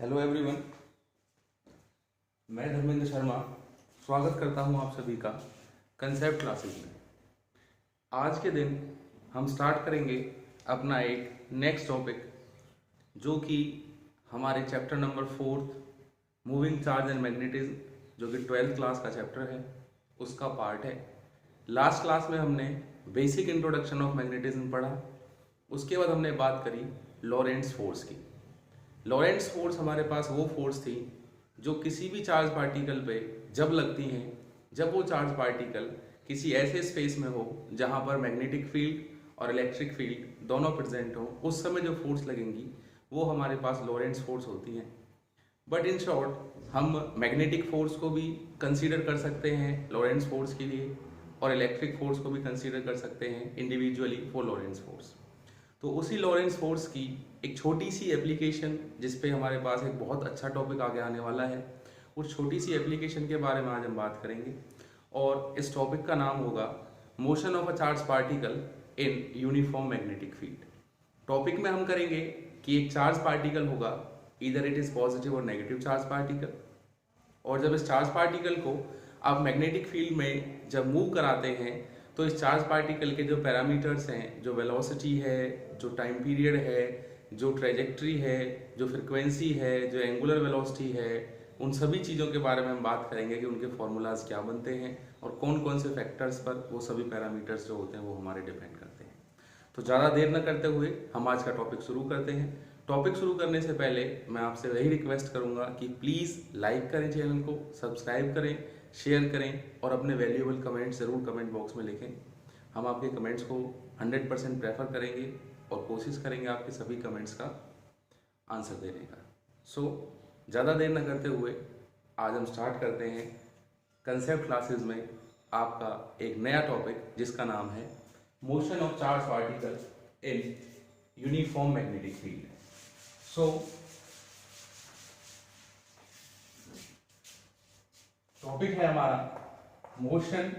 Hello everyone, मैं धर्मेंद्र शर्मा स्वागत करता हूं आप सभी का कंसेप्ट क्लासेस में। आज के दिन हम स्टार्ट करेंगे अपना एक नेक्स्ट टॉपिक जो कि हमारे chapter number 4 moving charge and magnetism, जो कि 12th क्लास का चैप्टर है, उसका पार्ट है। लास्ट क्लास में हमने बेसिक इंट्रोडक्शन ऑफ मैग्नेटिज्म पढ़ा। उसके बाद हमने बात करी लॉरेंट्ज फोर्स की। लॉरेंट्ज फोर्स हमारे पास वो फोर्स थी जो किसी भी चार्ज पार्टिकल पे जब लगती हैं, जब वो चार्ज पार्टिकल किसी ऐसे स्पेस में हो जहाँ पर मैग्नेटिक फील्ड और इलेक्ट्रिक फील्ड दोनों प्रेजेंट हो, उस समय जो फोर्स लगेंगी वो हमारे पास लॉरेंट्ज फोर्स होती हैं। बट इन शॉर्ट हम मैग्नेटिक फोर्स को भी कंसीडर कर सकते हैं लॉरेंट्ज फोर्स के लिए, और इलेक्ट्रिक फोर्स को भी कंसीडर कर सकते हैं इंडिविजुअली फॉर लॉरेंट्ज फोर्स। तो उसी लॉरेंट्ज फोर्स की एक छोटी सी एप्लीकेशन, जिस पे हमारे पास एक बहुत अच्छा टॉपिक आगे आने वाला है, उस छोटी सी एप्लीकेशन के बारे में आज हम बात करेंगे। और इस टॉपिक का नाम होगा motion of a charge particle in uniform magnetic field. Topic में हम करेंगे कि एक चार्ज पार्टिकल होगा, इधर इट इज पॉजिटिव और नेगेटिव चार्ज पार्टिकल, और जब इस चार्ज पार्टिकल को आप मैग्नेटिक फील्ड में जब मूव कराते हैं तो इस चार्ज पार्टिकल के जो पैरामीटर्स हैं, जो वेलोसिटी है, जो टाइम पीरियड है, जो ट्रेजेक्ट्री है, जो फ्रिक्वेंसी है, जो एंगुलर वेलोसिटी है, उन सभी चीज़ों के बारे में हम बात करेंगे कि उनके फॉर्मूलाज क्या बनते हैं और कौन कौन से फैक्टर्स पर वो सभी पैरामीटर्स जो होते हैं वो हमारे डिपेंड करते हैं। तो ज़्यादा देर न करते हुए हम आज का टॉपिक शुरू करते हैं। टॉपिक शुरू करने से पहले मैं आपसे वही रिक्वेस्ट करूंगा कि प्लीज़ लाइक करें चैनल को, सब्सक्राइब करें, शेयर करें और अपने वैल्यूएबल कमेंट्स ज़रूर कमेंट बॉक्स में लिखें। हम आपके कमेंट्स को 100% प्रेफर करेंगे और कोशिश करेंगे आपके सभी कमेंट्स का आंसर देने का। सो ज़्यादा देर न करते हुए आज हम स्टार्ट करते हैं कंसेप्ट क्लासेस में आपका एक नया टॉपिक, जिसका नाम है motion of charge particle in uniform magnetic field. So topic है हमारा motion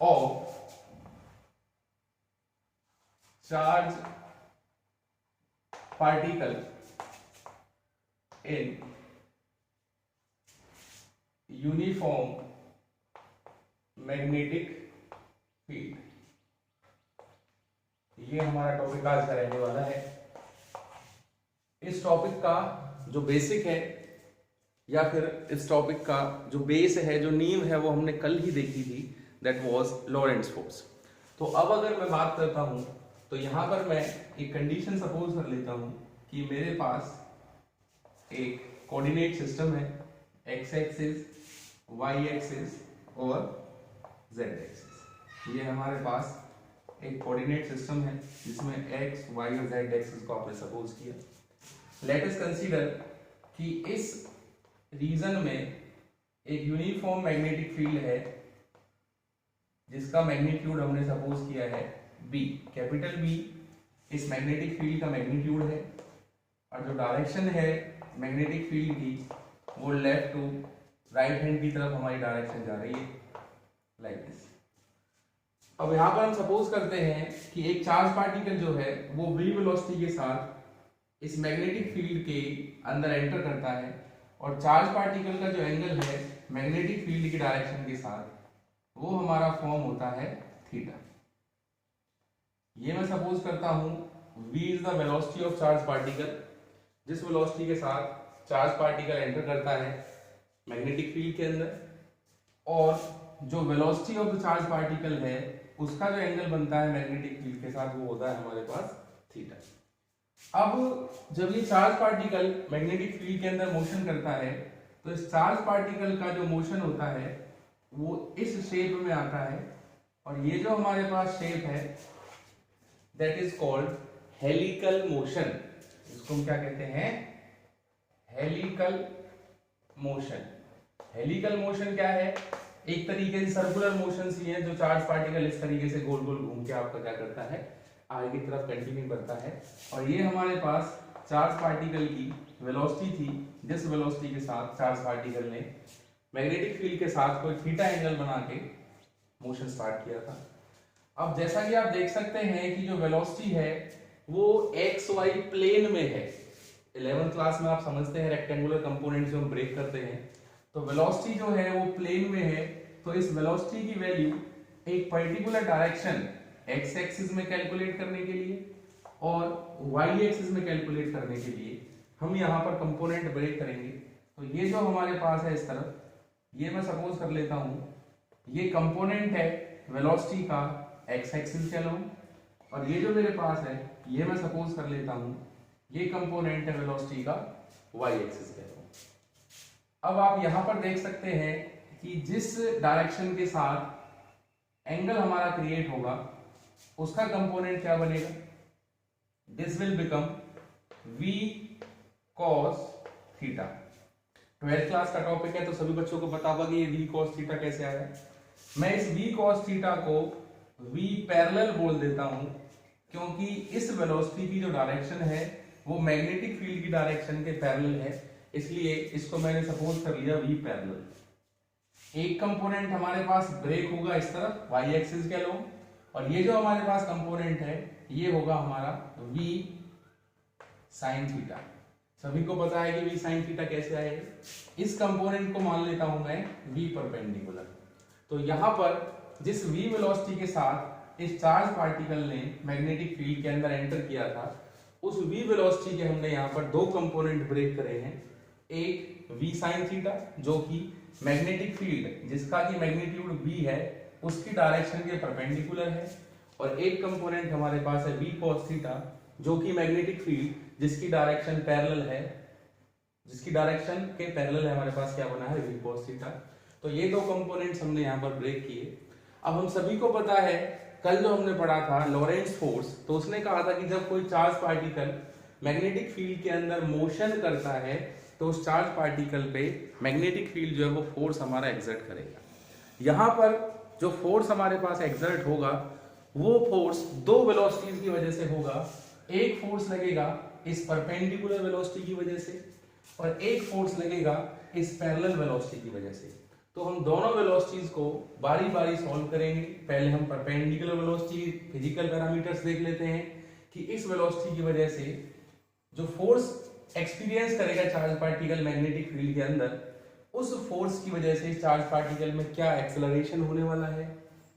of charge particle in uniform magnetic field. ये हमारा टॉपिक आज का रहने वाला है। इस टॉपिक का जो बेसिक है या फिर इस टॉपिक का जो बेस है, जो नींव है, वो हमने कल ही देखी थी, दैट वाज लॉरेंट्ज फोर्स। तो अब अगर मैं बात करता हूं तो यहां पर मैं एक कंडीशन सपोज कर लेता हूं कि मेरे पास एक कोऑर्डिनेट सिस्टम है, एक्स एक्सिस, वाई एक्सिस और जेड एक्सिस। ये हमारे पास एक कोऑर्डिनेट सिस्टम है जिसमें एक्स, वाई और जेड एक्सिस को आपने सपोज किया। लेट अस कंसीडर कि इस रीजन में एक यूनिफॉर्म मैग्नेटिक फील्ड है जिसका मैग्नीट्यूड हमने सपोज किया है बी, कैपिटल बी। इस मैग्नेटिक फील्ड का मैग्नीट्यूड है और जो डायरेक्शन है मैग्नेटिक फील्ड की वो लेफ्ट टू राइट हैंड की तरफ हमारी डायरेक्शन जा रही है, लाइक दिस। अब यहां पर हम सपोज करते हैं कि एक चार्ज पार्टिकल जो है वो v वेलोसिटी के साथ इस मैग्नेटिक फील्ड के अंदर एंटर करता है, और चार्ज पार्टिकल का जो एंगल है मैग्नेटिक फील्ड की डायरेक्शन के साथ वो हमारा फॉर्म होता है थीटा। ये मैं सपोज करता हूं v is the velocity of charge particle, जिस वेलोसिटी के साथ चार्ज पार्टिकल एंटर करता है मैग्नेटिक फील्ड के अंदर, और जो velocity of the charge particle है उसका जो एंगल बनता है मैग्नेटिक फील्ड के साथ वो होता है हमारे पास थीटा। अब जब ये चार्ज पार्टिकल मैग्नेटिक फील्ड के अंदर मोशन करता है तो इस चार्ज पार्टिकल का जो मोशन होता है वो इस शेप में आता है, और ये जो हमारे पास शेप है that is called helical motion. इसको हम क्या कहते हैं? Helical motion. हेलिकल मोशन क्या है? एक तरीके से सर्कुलर मोशन ही है, जो चार्ज पार्टिकल इस तरीके से गोल गोल घूम के आपका क्या करता है, आगे की तरफ कंटिन्यू करता है। और ये हमारे पास चार्ज पार्टिकल की वेलोसिटी थी, जिस वेलोसिटी के साथ चार्ज पार्टिकल ने मैग्नेटिक फील्ड के साथ कोई थीटा एंगल बना के मोशन स्टार्ट किया था। अब जैसा कि आप देख सकते हैं कि जो वेलोसिटी है वो एक्स वाई प्लेन में है, 11th क्लास में आप समझते हैं रेक्टेंगुलर कंपोनेंट जो हम ब्रेक करते हैं, तो वेलोसिटी जो है वो प्लेन में है, तो इस वेलोसिटी की वैल्यू एक पर्टिकुलर डायरेक्शन एक्स एक्सिस में कैलकुलेट करने के लिए और वाई एक्सिस में कैलकुलेट करने के लिए हम यहाँ पर कंपोनेंट ब्रेक करेंगे। तो ये जो हमारे पास है इस तरफ, ये मैं सपोज कर लेता हूँ ये कंपोनेंट है वेलोसिटी का एक्स एक्सिस के अलोंग, और ये जो मेरे पास है ये मैं सपोज कर लेता हूँ ये कंपोनेंट है वेलोसिटी का वाई एक्सिस के अलोंग। अब आप यहाँ पर देख सकते हैं कि जिस डायरेक्शन के साथ एंगल हमारा क्रिएट होगा उसका कंपोनेंट क्या बनेगा, this will become v cos theta. 12th class का टॉपिक है तो सभी बच्चों को पता होगा कि ये v cos थीटा कैसे आया। मैं इस v cos थीटा को v पैरेलल बोल देता हूं क्योंकि इस वेलोसिटी की जो डायरेक्शन है वो मैग्नेटिक फील्ड की डायरेक्शन के पैरेलल है, इसलिए इसको मैंने सपोज कर लिया v पैरेलल। एक कंपोनेंट हमारे पास ब्रेक होगा इस तरफ y एक्सिस के अलोंग, और ये जो हमारे पास कंपोनेंट है ये होगा हमारा v sin थीटा। सभी को पता है कि v sin थीटा कैसे आएगा। इस कंपोनेंट को मान लेता हूं मैं v परपेंडिकुलर। तो यहां पर जिस v वेलोसिटी के साथ इस चार्ज पार्टिकल ने मैग्नेटिक फील्ड के अंदर एंटर किया था, उस v वेलोसिटी के हमने यहां पर दो कंपोनेंट ब्रेक करे हैं। एक v sin थीटा जो कि मैग्नेटिक फील्ड जिसका कि मैग्नीट्यूड v है उसकी डायरेक्शन के परपेंडिकुलर है, और एक कंपोनेंट हमारे पास है v cos थीटा जो कि मैग्नेटिक फील्ड जिसकी डायरेक्शन पैरेलल है, जिसकी डायरेक्शन के पैरेलल है हमारे पास क्या बना है v cos थीटा। तो ये दो कंपोनेंट्स हमने यहाँ पर ब्रेक किए। अब हम सभी को पता है कल जो हमने पढ़ा था लॉरेंट्ज फोर्स, तो उसने कहा था कि जब कोई चार्ज पार्टिकल मैग्नेटिक फील्ड के अंदर मोशन करता है तो उस चार्ज पार्टिकल पे मैग्नेटिक फील्ड जो है वो फोर्स हमारा एक्सर्ट करेगा। यहाँ पर जो फोर्स हमारे पास एक्सर्ट होगा वो फोर्स दो वेलोसिटीज की वजह से होगा। एक फोर्स लगेगा इस परपेंडिकुलर वेलोसिटी की वजह से और एक फोर्स लगेगा इस पैरेलल वेलोसिटी की वजह से। तो हम दोनों वेलोसिटीज को बारी बारी सॉल्व करेंगे। पहले हम परपेंडिकुलर वेलोसिटी फिजिकल पैरामीटर्स देख लेते हैं कि इस वेलोसिटी की वजह से जो फोर्स एक्सपीरियंस करेगा चार्ज पार्टिकल मैग्नेटिक फील्ड के अंदर, उस फोर्स की वजह से चार्ज पार्टिकल में क्या एक्सेलरेशन होने वाला है,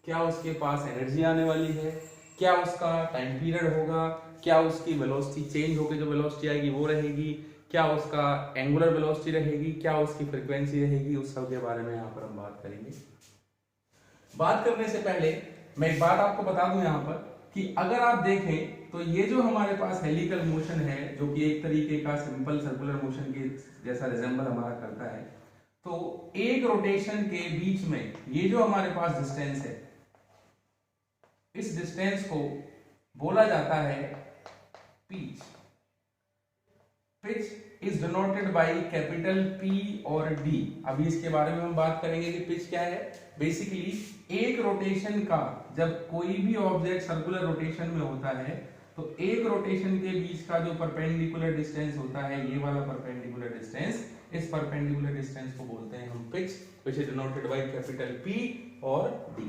क्या उसके पास एनर्जी आने वाली है, क्या उसका टाइम पीरियड होगा, क्या उसकी वेलोसिटी चेंज होकर जो वेलोसिटी आएगी वो रहेगी, क्या उसका एंगुलर वेलोसिटी रहेगी, क्या उसकी फ्रीक्वेंसी रहेगी, उस सब के बारे में यहाँ पर हम बात करेंगे। बात करने से पहले मैं एक बात आपको बता दूं यहाँ पर कि अगर आप देखें तो ये जो हमारे पास हेलिकल मोशन है जो कि एक तरीके का सिंपल सर्कुलर मोशन के जैसा रिजेंबल हमारा करता है, तो एक रोटेशन के बीच में ये जो हमारे पास डिस्टेंस है, इस डिस्टेंस को बोला जाता है pitch. Pitch is denoted by capital P और D। अभी इसके बारे में हम बात करेंगे कि पिच क्या है। बेसिकली एक रोटेशन का, जब कोई भी ऑब्जेक्ट सर्कुलर रोटेशन में होता है तो एक रोटेशन के बीच का जो परपेंडिकुलर डिस्टेंस होता है, ये वाला परपेंडिकुलर डिस्टेंस, इस परपेंडिकुलर डिस्टेंस को बोलते हैं हम pitch, which is denoted by capital P और D।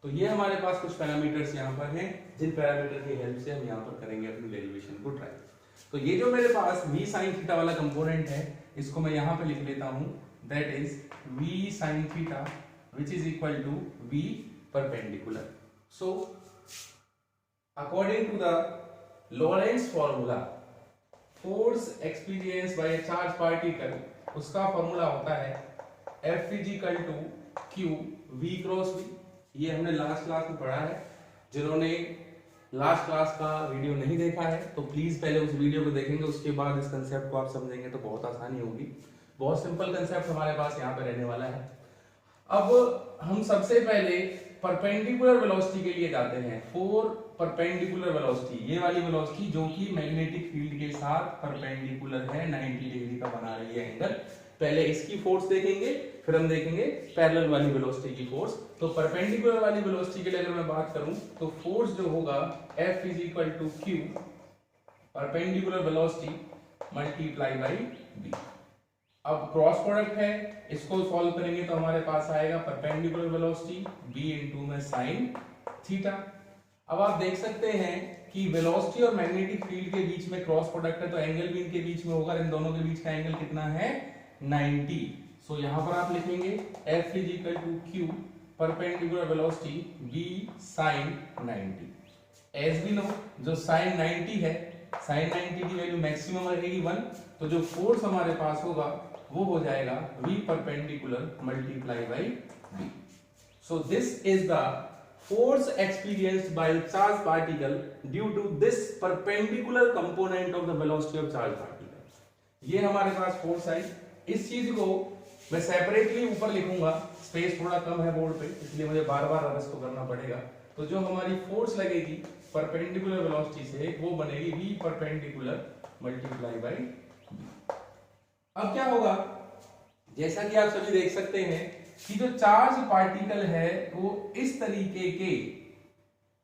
तो ये हमारे पास कुछ पैरामीटर्स यहाँ पर हैं जिन पैरामीटर की हेल्प से हम यहाँ पर करेंगे अपनी डेरिवेशन को ट्राई। तो ये जो मेरे पास v sin थीटा वाला कंपोनेंट है इसको मैं यहाँ पे लिख लेता हूँ, that is v sin theta which is equal to v perpendicular. So according to the Lorentz formula, force experienced by a charged particle, उसका फॉर्मूला होता है F is equal to Q v cross v। ये हमने last class में पढ़ा है। जिन्होंने last class का वीडियो नहीं देखा है तो प्लीज पहले उस वीडियो को देखेंगे, उसके बाद इस कंसेप्ट को आप समझेंगे तो बहुत आसानी होगी। बहुत सिंपल कंसेप्ट हमारे पास यहाँ पे रहने वाला है। अब हम सबसे पहले परपेंडिकुलर वेलोसिटी के लिए जाते हैं। फॉर परपेंडिकुलर वेलोसिटी, ये वाली वेलोसिटी जो कि मैग्नेटिक फील्ड के साथ परपेंडिकुलर है, 90 डिग्री का बना रही है एंगल। पहले इसकी फोर्स देखेंगे, फिर हम देखेंगे पैरेलल वाली वेलोसिटी की फोर्स। तो परपेंडिकुलर वाली वेलोसिटी के लिए अगर मैं बात करूं तो फोर्स जो होगा F is equal to Q perpendicular velocity multiply by B। अब क्रॉस प्रोडक्ट है, इसको सॉल्व करेंगे तो हमारे पास आएगा परपेंडिकुलर वेलोसिटी B इंटू में साइन थीटा। अब आप देख सकते हैं कि वेलोसिटी और मैग्नेटिक फील्ड के बीच में क्रॉस प्रोडक्ट है, तो एंगल भी इनके बीच में होगा, इन दोनों के बीच का एंगल कितना है 90। सो यहां पर आप लिखेंगे F is equal to Q perpendicular velocity V sin 90। As we know जो sin 90 है, sin 90 की वैल्यू मैक्सिमम रहेगी 1, तो जो फोर्स हमारे पास होगा वो हो जाएगा V perpendicular multiply by V। So this is the force experienced by the charged particle due to this perpendicular component of the velocity of charged particle। ये हमारे पास फोर्स आई। इस चीज को मैं सेपरेटली ऊपर लिखूंगा, स्पेस थोड़ा कम है बोर्ड पे, इसलिए मुझे बार बार इसको करना पड़ेगा। तो जो हमारी फोर्स लगेगी परपेंडिकुलर वेलोसिटी से वो बनेगी V perpendicular multiply by V। अब क्या होगा, जैसा कि आप सभी देख सकते हैं कि जो चार्ज पार्टिकल है वो इस तरीके के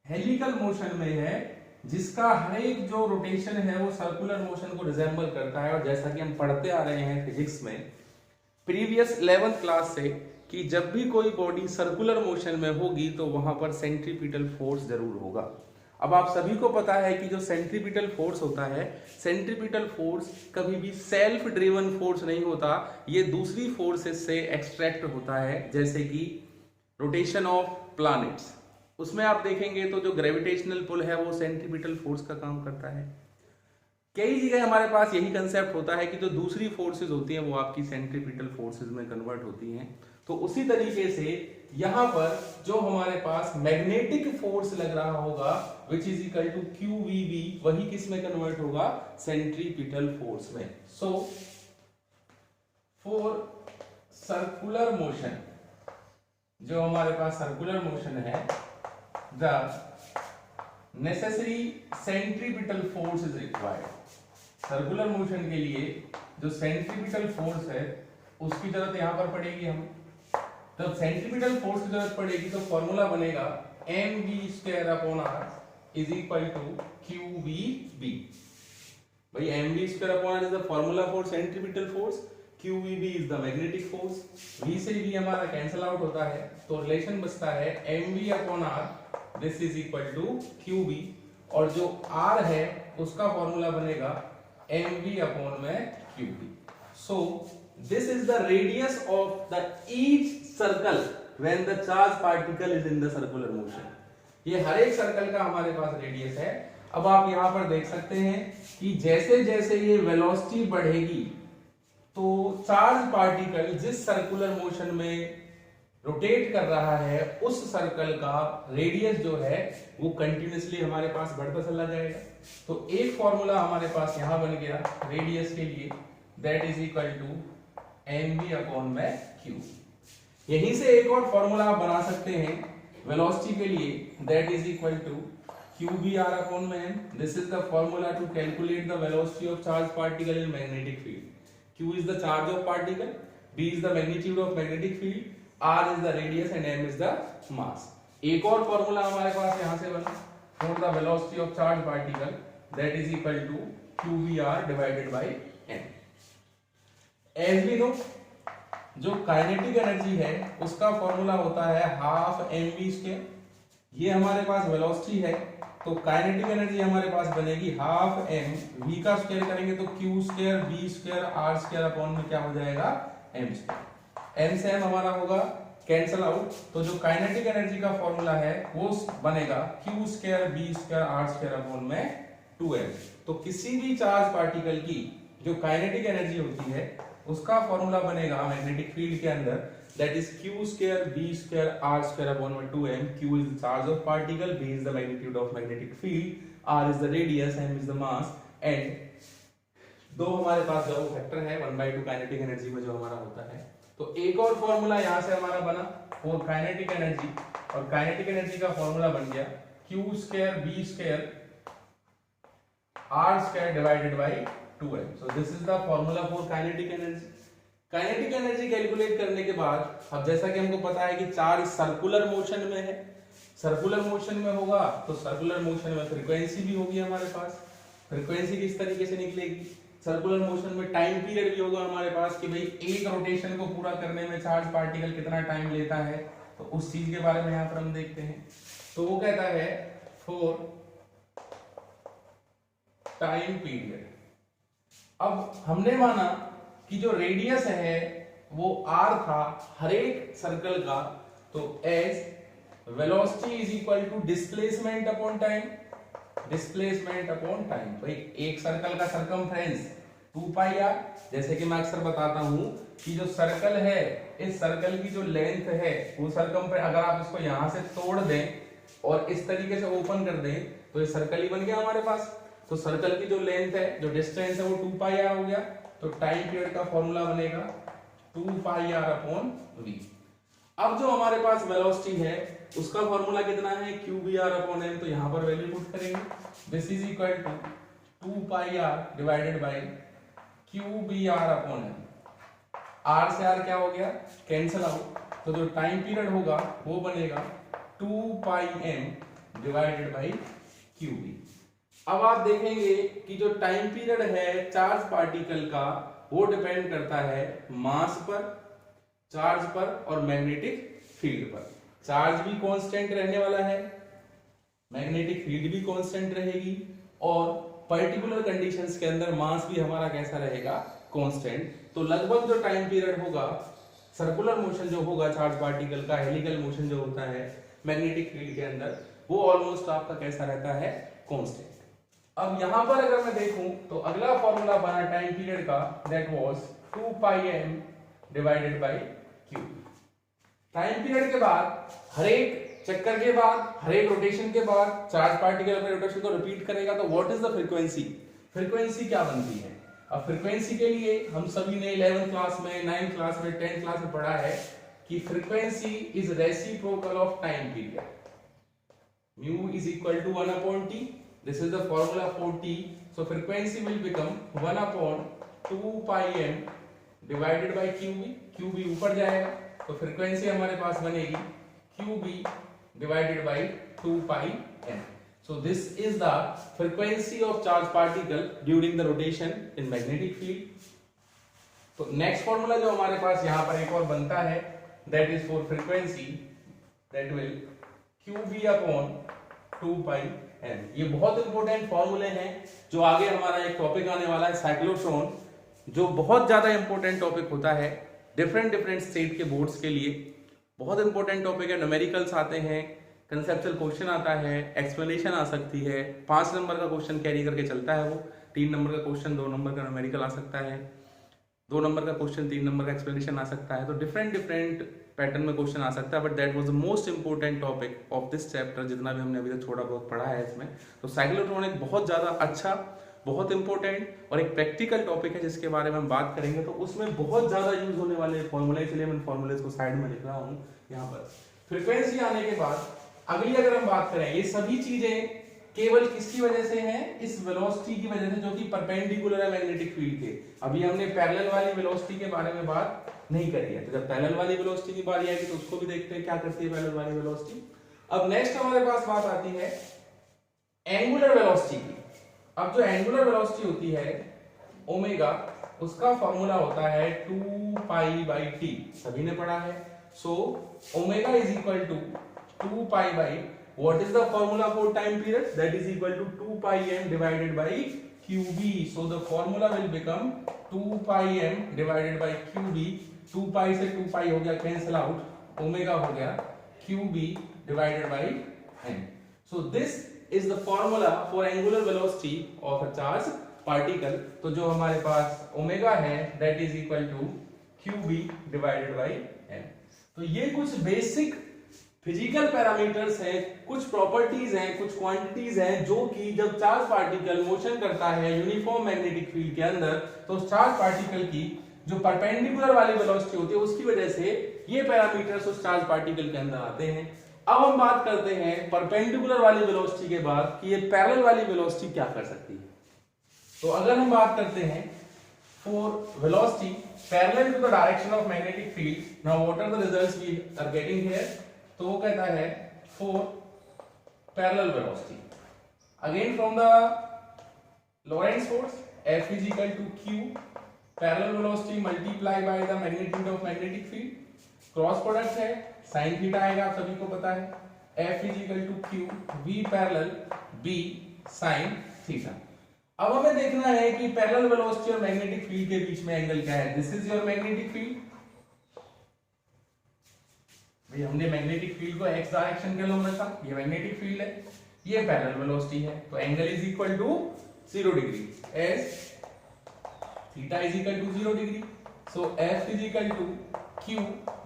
हेलिकल मोशन में है, जिसका हर एक जो रोटेशन है वो सर्कुलर मोशन को रिजेंबल करता है। और जैसा कि हम पढ़ते आ रहे हैं फिजिक्स में प्रीवियस 11th क्लास से कि जब भी कोई बॉडी सर्कुलर मोशन में होगी तो वहां पर सेंट्रीपिटल फोर्स जरूर होगा। अब आप सभी को पता है कि जो सेंट्रीपिटल फोर्स होता है, सेंट्रीपिटल फोर्स कभी भी सेल्फ ड्रिवन फोर्स नहीं होता, ये दूसरी फोर्सेस से एक्सट्रैक्ट होता है। जैसे कि रोटेशन ऑफ प्लैनेट्स, उसमें आप देखेंगे तो जो ग्रेविटेशनल पुल है वो सेंट्रीपिटल फोर्स का काम करता है। कई जगह हमारे पास यही कंसेप्ट होता है कि जो दूसरी फोर्सेस होती हैं वो आपकी सेंट्रीपिटल फोर्सेस में कन्वर्ट होती हैं। तो उसी तरीके से यहां पर जो हमारे पास मैग्नेटिक फोर्स लग रहा होगा which is equal to QVB, वही किस में कन्वर्ट होगा, सेंट्रीपिटल फोर्स में। सो फॉर सर्कुलर मोशन, जो हमारे पास सर्कुलर मोशन है, the necessary centripetal force is required. Circular motion के लिए जो सेंट्रीपिटल फोर्स है उसकी जरूरत यहां पर पड़ेगी हमें। तो सेंट्रीपिटल फोर्स की जरूरत पड़ेगी तो फॉर्मूला बनेगा mv² is equal to QVB। भाई mv² is the formula for centripetal force, QVB is the magnetic force. V से V हमारा कैंसिल आउट होता है तो रिलेशन बचता है mv/r this is equal to QV, और जो R है उसका फॉर्मूला बनेगा mv/QV। So this is the radius of the each circle when the charged particle is in the circular motion। ये हर एक सर्कल का हमारे पास रेडियस है। अब आप यहां पर देख सकते हैं कि जैसे जैसे ये वेलोसिटी बढ़ेगी तो चार्ज पार्टिकल जिस सर्कुलर मोशन में रोटेट कर रहा है उस सर्कल का रेडियस जो है वो कंटिन्यूअसली हमारे पास बढ़ता चला जाएगा। तो एक फॉर्मूला हमारे पास यहां बन गया रेडियस के लिए, that is equal to mv/q। यहीं से एक और फॉर्मूला आप बना सकते हैं वेलोसिटी के लिए, that is equal to qvr/m। This is the formula to calculate the velocity of charge particle in magnetic field. q is the charge of particle, b is the magnitude of magnetic field, r is the radius and m is the mass. एक और formula हमारे पास यहां से बना for the velocity of charge particle, that is equal to qvr/m। As we know जो kinetic energy है उसका फॉर्मूला होता है हाफ mv²। ये हमारे पास वेलोसिटी है तो काइनेटिक एनर्जी हमारे पास बनेगी हाफ m, v का स्क्वायर करेंगे तो q² b² r² में क्या हो जाएगा m²। m से m हमारा होगा कैंसल आउट, तो जो काइनेटिक एनर्जी का फॉर्मूला है वो बनेगा q² b² r² में 2m। तो किसी भी चार्ज पार्टिकल की जो काइनेटिक एनर्जी होती है उसका फॉर्मूला बनेगा मैग्नेटिक फील्ड के अंदर, that is q² b² r² में 2m। q is the charge of particle, b is the magnitude of magnetic field, r is the radius, m is the mass. And दो हमारे पास जो factor है 1/2 kinetic energy में जो हमारा होता है। तो एक और फॉर्मूला यहां से हमारा बना फॉर काइनेटिक एनर्जी, और काइनेटिक एनर्जी का फॉर्मूला बन गया q² b² r² divided by 2m। So this is the formula for kinetic energy। Kinetic energy calculate करने के बाद अब जैसा कि हमको पता है कि चार्ज सर्कुलर मोशन में है, सर्कुलर मोशन में होगा तो सर्कुलर मोशन में फ्रीक्वेंसी भी होगी हमारे पास। फ्रीक्वेंसी किस तरीके से निकलेगी, सर्कुलर मोशन में टाइम पीरियड भी होगा हमारे पास कि भाई एक रोटेशन को पूरा करने में चार्ज पार्टिकल कितना टाइम लेता है, तो उस चीज के बारे में यहाँ पर हम देखते हैं। तो वो कहता है फॉर टाइम पीरियड। अब हमने माना कि जो रेडियस है वो r था हर एक सर्कल का, तो as velocity is equal to displacement upon time, displacement upon time. भाई एक सर्कल का सरकमफ्रेंस 2 पाई आर, जैसे कि मैं अक्सर बताता हूं कि जो सर्कल है, इस सर्कल की जो लेंथ है वो सरकमफ्रेंस, अगर आप इसको यहां से तोड़ दें और इस तरीके से ओपन कर दें तो ये सर्कल ही बन गया हमारे पास। तो सर्कल की जो लेंथ है, जो डिस्टेंस है वो 2 पाई आर हो गया। तो टाइम पीरियड का फॉर्मूला बनेगा 2 पाई आर अपॉन वी। अब जो हमारे पास वेलोसिटी है उसका फॉर्मूला कितना है, Q B R upon M. तो यहां पर वैल्यू पुट करेंगे, this is equal to 2 pi R divided by Q B R upon M. R से आर क्या हो गया, कैंसिल आउट, तो जो टाइम पीरियड होगा वो बनेगा 2 pi M divided by Q B. अब आप देखेंगे कि जो टाइम पीरियड है चार्ज पार्टिकल का वो डिपेंड करता है मास पर, चार्ज पर और मैग्नेटिक फील्ड पर। चार्ज भी कांस्टेंट रहने वाला है, मैग्नेटिक फील्ड भी कांस्टेंट रहेगी, और पर्टिकुलर कंडीशंस के अंदर मास भी हमारा कैसा रहेगा, कांस्टेंट। तो लगभग जो टाइम पीरियड होगा, सर्कुलर मोशन जो होगा चार्ज पार्टिकल का, हेलिकल मोशन जो होता है मैग्नेटिक फील्ड के अंदर, वो ऑलमोस्ट आपका कैसा रहता है, कांस्टेंट। अब यहां पर अगर मैं देखूं तो अगला फॉर्मूला बना टाइम पीरियड का, that was 2 pi M divided by Q. Time period के बाद हर एक चक्कर के बाद, हर एक रोटेशन के बाद चार्ज पार्टिकल अपने रोटेशन को रिपीट करेगा। तो what is the frequency, frequency क्या बनती है। अब फ्रीक्वेंसी के लिए हम सभी ने 11th क्लास में, 9th क्लास में, 10th क्लास में पढ़ा है कि frequency is reciprocal of time period. Mu is equal to 1 upon T, this is the formula for t, so frequency will become 1 upon 2 pi m divided by qb। qb ऊपर जाएगा तो frequency हमारे पास बनेगी qb divided by 2 pi m। so this is the frequency of charge particle during the rotation in magnetic field। तो next formula जो हमारे पास यहाँ पर एक और बनता है, that is for frequency, that will qb upon 2 pi m। ये बहुत इंपॉर्टेंट फॉर्मूले हैं जो आगे हमारा एक टॉपिक आने वाला है साइक्लोट्रॉन, जो बहुत ज्यादा इंपॉर्टेंट टॉपिक होता है डिफरेंट स्टेट के बोर्ड्स के लिए। बहुत इंपॉर्टेंट टॉपिक है, न्यूमेरिकल्स आते हैं, कंसेप्चुअल क्वेश्चन आता है, एक्सप्लेनेशन आ सकती है, 5 नंबर का क्वेश्चन कैरी करके चलता है वो, 3 नंबर का क्वेश्चन, 2 नंबर का न्यूमेरिकल आ सकता है, 2 नंबर का क्वेश्चन, 3 नंबर का एक्सप्लेनेशन आ सकता है। तो डिफरेंट पैटर्न में क्वेश्चन आ सकता है, but that was the most important topic of this chapter, जितना भी हमने अभी तक थोड़ा बहुत पढ़ा है इसमें। तो साइक्लोट्रॉन एक बहुत ज्यादा अच्छा, बहुत इंपॉर्टेंट और एक प्रैक्टिकल टॉपिक है जिसके बारे में हम बात करेंगे। तो उसमें बहुत ज्यादा यूज होने वाले फॉर्मूले, इसलिए मैं फॉर्मूलेज को साइड में लिख रहा हूँ यहाँ पर। फ्रीक्वेंसी आने के बाद अगली अगर हम बात करें, ये सभी चीजें केवल किसकी वजह से है, इस वेलोसिटी की वजह से जो कि परपेंडिकुलर है मैग्नेटिक फील्ड के। अभी हमने पैरेलल वाली वेलोसिटी के बारे में बात नहीं करी है, तो जब पैरेलल वाली वेलोसिटी की बारी आएगी तो उसको भी देखते हैं क्या करती है पैरेलल वाली वेलोसिटी। अब नेक्स्ट हमारे पास बात आती है एंगुलर वेलोसिटी की। अब जो एंगुलर वेलोसिटी होती है ओमेगा, उसका फॉर्मूला होता है 2 पाई बाई टी, सभी ने पढ़ा है। So omega is equal to 2 pi by, what is the formula for time period, that is equal to 2 pi m divided by qb। so the formula will become 2 pi m divided by qb। 2 pi से 2 pi हो गया cancel out, omega हो गया qb divided by m। so this is the formula for angular velocity of a charged particle। तो जो हमारे पास omega है that is equal to qb divided by m। तो ये कुछ बेसिक फिजिकल पैरामीटर्स हैं, कुछ प्रॉपर्टीज हैं, कुछ क्वांटिटीज हैं जो कि जब चार्ज पार्टिकल मोशन करता है यूनिफॉर्म मैग्नेटिक फील्ड के अंदर, तो चार्ज पार्टिकल की जो परपेंडिकुलर वाली वेलोसिटी होती है उसकी वजह से ये पैरामीटर्स उस चार्ज पार्टिकल के अंदर आते हैं। अब हम बात करते हैं परपेंडिकुलर वाली वेलोसिटी के बाद कि ये पैरेलल वाली वेलोसिटी क्या कर सकती है। तो अगर हम बात करते हैं for velocity parallel to the direction of magnetic field, now what are the results we are getting here. तो वो कहता है for parallel velocity again from the Lorentz force F is equal to Q parallel velocity multiply by the magnitude of magnetic field, cross product है sin theta आएगा, आप सभी को पता है। F is equal to Q V parallel B sin theta. अब हमें देखना है कि पैरेलल वेलोसिटी और मैग्नेटिक फील्ड के बीच में एंगल क्या है। This is your magnetic field. भाई हमने मैग्नेटिक फील्ड को एक्स डायरेक्शन के लंब रखा, ये मैग्नेटिक फील्ड है, ये पैरेलल वेलोसिटी है, तो angle is equal to 0 degree as theta is equal to 0 degree. So F is equal to Q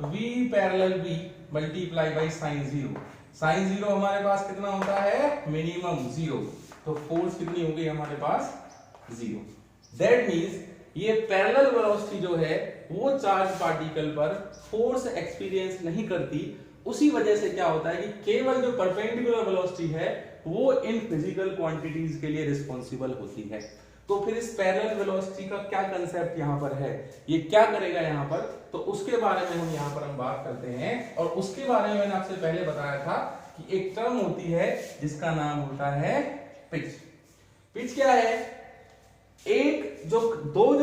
V parallel B multiply by sine 0। Sine 0 हमारे पास कितना होता है, मिनिमम 0, तो फोर्स कितनी हो गई हमारे पास 0। दैट मींस ये पैरेलल वेलोसिटी जो है वो चार्ज पार्टिकल पर फोर्स एक्सपीरियंस नहीं करती। उसी वजह से क्या होता है कि केवल जो परपेंडिकुलर वेलोसिटी है वो इन फिजिकल क्वांटिटीज के लिए रिस्पॉन्सिबल होती है। तो फिर इस पैरेलल वेलोसिटी का क्या कंसेप्ट यहाँ पर है, ये क्या करेगा यहाँ पर, तो उसके बारे में हम यहाँ पर बात करते हैं। और उसके बारे में मैंने आपसे पहले बताया था कि एक टर्म होती है जिसका नाम होता है पिच। पिच क्या है, एक जो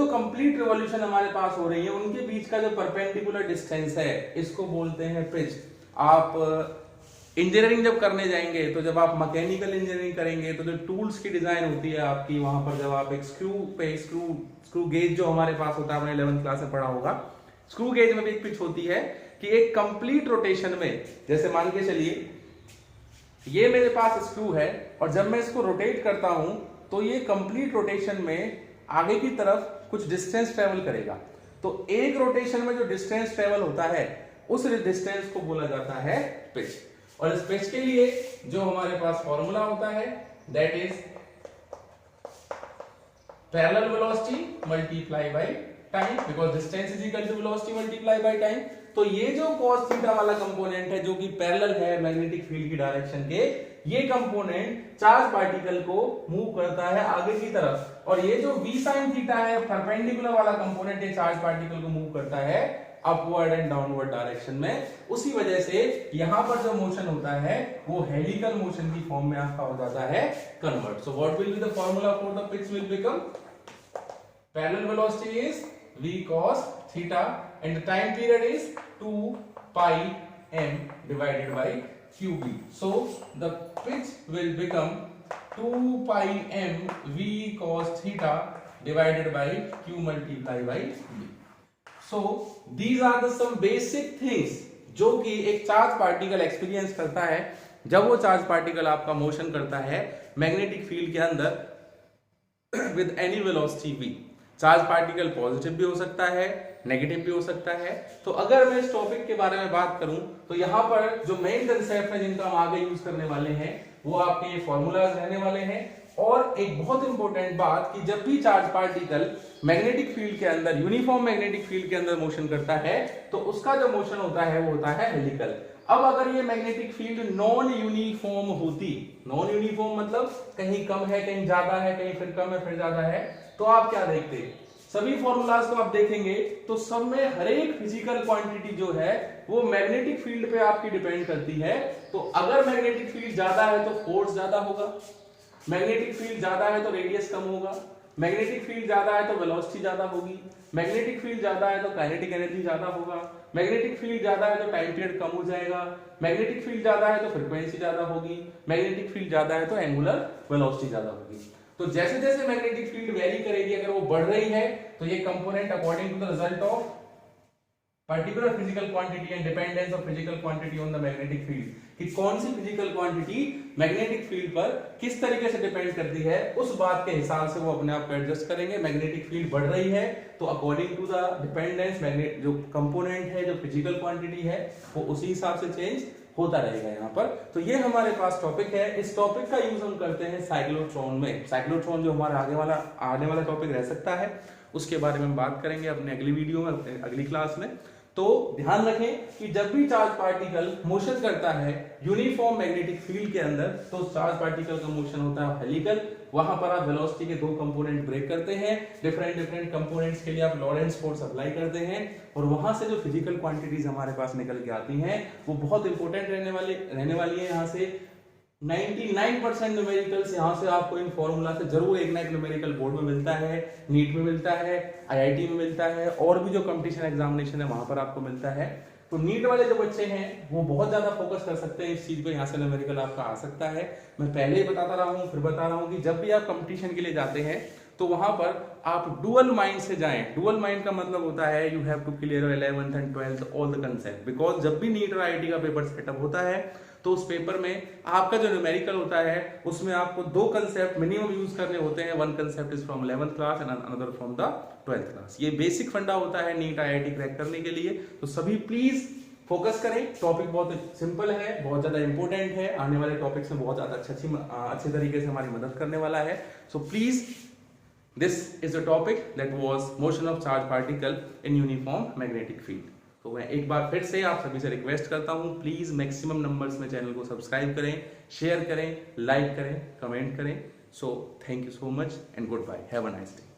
कंप्लीट रिवॉल्यूशन हमारे पास हो रही है उनके बीच का जो परपेंडिकुलर डिस्टेंस है इसको बोलते हैं पिच। आप इंजीनियरिंग जब करने जाएंगे, तो जब आप मैकेनिकल इंजीनियरिंग करेंगे तो जो टूल्स की डिजाइन होती है आपकी, वहां पर जब आप एक स्क्रू गेज जो हमारे पास होता है, आपने 11th क्लास में पढ़ा होगा, स्क्रू गेज में भी एक पिच होती है कि एक कंप्लीट रोटेशन में, जैसे मान के चलिए ये मेरे पास स्क्रू है और जब मैं इसको रोटेट करता हूं तो ये कंप्लीट रोटेशन में आगे की तरफ कुछ डिस्टेंस ट्रेवल करेगा। तो एक रोटेशन में जो डिस्टेंस ट्रेवल होता है उस डिस्टेंस को बोला जाता है पिच। और इस पिच के लिए जो हमारे पास फॉर्मूला होता है that is parallel velocity multiply by time, because distance is equal to velocity multiply by time. तो ये जो cos थीटा वाला कंपोनेंट है जो कि पैरेलल है मैग्नेटिक फील्ड की डायरेक्शन के, ये कंपोनेंट चार्ज पार्टिकल को मूव करता है आगे की तरफ, और ये जो v sin थीटा है परपेंडिकुलर वाला कंपोनेंट ये चार्ज पार्टिकल को मूव करता है अपवर्ड एंड डाउनवर्ड डायरेक्शन में। उसी वजह से यहां पर जो मोशन होता है वो हेलिकल मोशन की फॉर्म में आपका हो जाता है convert. So what will be the formula for the pitch will become parallel velocity is v cos theta and the time period is 2 pi m divided by qb. So the pitch will become 2 pi m v cos theta divided by q multiply by b. So these are the some basic things जो कि एक charge particle experience करता है जब वो charge particle आपका motion करता है मैग्नेटिक फील्ड के अंदर with any velocity v। Charge particle positive भी हो सकता है, नेगेटिव भी हो सकता है। तो अगर मैं इस टॉपिक के बारे में बात करूं तो यहां पर जो मेन कंसेप्ट है जिनका हम आगे यूज करने वाले हैं वो आपके ये फॉर्मूलाज रहने वाले हैं। और एक बहुत इंपॉर्टेंट बात कि जब भी चार्ज पार्टिकल मैग्नेटिक फील्ड के अंदर, यूनिफॉर्म मैग्नेटिक फील्ड के अंदर मोशन करता है तो उसका जो मोशन होता है वो होता है हेलिकल। अब अगर ये मैग्नेटिक फील्ड नॉन यूनिफॉर्म होती, नॉन यूनिफॉर्म मतलब कहीं कम है कहीं ज्यादा है, कहीं फिर कम है फिर ज्यादा है, तो आप क्या देखते, सभी फॉर्मूलाज को आप देखेंगे तो सब में हर एक फिजिकल क्वांटिटी जो है वो मैग्नेटिक फील्ड पे आपकी डिपेंड करती है। तो अगर मैग्नेटिक फील्ड ज्यादा है तो फोर्स ज्यादा होगा, मैग्नेटिक फील्ड ज्यादा है तो रेडियस कम होगा, मैग्नेटिक फील्ड ज्यादा है तो वेलोसिटी ज्यादा होगी, मैग्नेटिक फील्ड ज्यादा है तो काइनेटिक एनर्जी ज्यादा होगा, मैग्नेटिक फील्ड ज्यादा है तो टाइम पीरियड कम हो जाएगा, मैग्नेटिक फील्ड ज्यादा है तो फ्रीक्वेंसी ज्यादा होगी, मैग्नेटिक फील्ड ज्यादा है तो एंगुलर वेलोसिटी ज्यादा होगी। तो जैसे जैसे मैग्नेटिक फील्ड वेरी करेगी, अगर वो बढ़ रही है तो ये component according to the result of particular physical quantity and dependence of physical quantity on the magnetic field, कि कौन सी फिजिकल क्वांटिटी मैग्नेटिक फील्ड पर किस तरीके से डिपेंड करती है, उस बात के हिसाब से वो अपने आप को एडजस्ट करेंगे। मैग्नेटिक फील्ड बढ़ रही है तो according to the dependence magnet जो कंपोनेंट है, जो फिजिकल क्वांटिटी है, वो उसी हिसाब से चेंज होता रहेगा यहाँ पर। तो ये हमारे पास टॉपिक है। इस टॉपिक का यूज हम करते हैं साइक्लोट्रॉन में। साइक्लोट्रॉन जो हमारा आने वाला टॉपिक रह सकता है, उसके बारे में हम बात करेंगे अपने अगली वीडियो में, अपने अगली क्लास में। तो ध्यान रखें कि जब भी चार्ज पार्टिकल मोशन करता है यूनिफॉर्म मैग्नेटिक फील्ड के अंदर, तो चार्ज पार्टिकल का मोशन होता है हेलिकल। वहां पर आप वेलोसिटी के दो कंपोनेंट ब्रेक करते हैं, डिफरेंट कंपोनेंट्स के लिए आप लॉरेंट्ज फोर्स अप्लाई करते हैं, और वहां से जो फिजिकल क्वांटिटीज हमारे पास निकल के आती हैं वो बहुत इंपॉर्टेंट रहने वाली है। यहाँ से 99% न्यूमेरिकल्स यहाँ से आपको इन फॉर्मूला से जरूर एक ना एक न्यूमेरिकल बोर्ड में मिलता है, नीट में मिलता है, IIT में मिलता है, और भी जो कंपटीशन एग्जामिनेशन है वहां पर आपको मिलता है। तो नीट वाले जो बच्चे हैं वो बहुत ज्यादा फोकस कर सकते हैं इस चीज पे, यहाँ से न्यूमेरिकल आपका आ सकता है। मैं पहले ही बताता रहा हूँ, फिर बता रहा हूँ कि जब भी आप कंपटीशन के लिए जाते हैं तो वहां पर आप डुअल माइंड से जाएं। डुअल माइंड का मतलब होता है you have to clear 11th and 12th all the concept, because जब भी नीट और आईआईटी का पेपर सेटअप होता है तो उस पेपर में आपका जो न्यूमेरिकल होता है उसमें आपको 2 कंसेप्ट मिनिमम यूज करने होते हैं। 1 concept is from 11th class and another from the 12th class. ये बेसिक फंडा होता है नीट आईआईटी क्रैक करने के लिए। तो सभी प्लीज फोकस करें, टॉपिक बहुत सिंपल है, बहुत ज्यादा इंपॉर्टेंट है, आने वाले टॉपिक्स में बहुत ज्यादा अच्छे तरीके से हमारी मदद करने वाला है। So please this is a topic that was motion of charge particle in uniform magnetic field. तो मैं एक बार फिर से आप सभी से रिक्वेस्ट करता हूं, प्लीज मैक्सिमम नंबर्स में चैनल को सब्सक्राइब करें, शेयर करें, लाइक करें, कमेंट करें। So thank you so much and goodbye, have a nice day.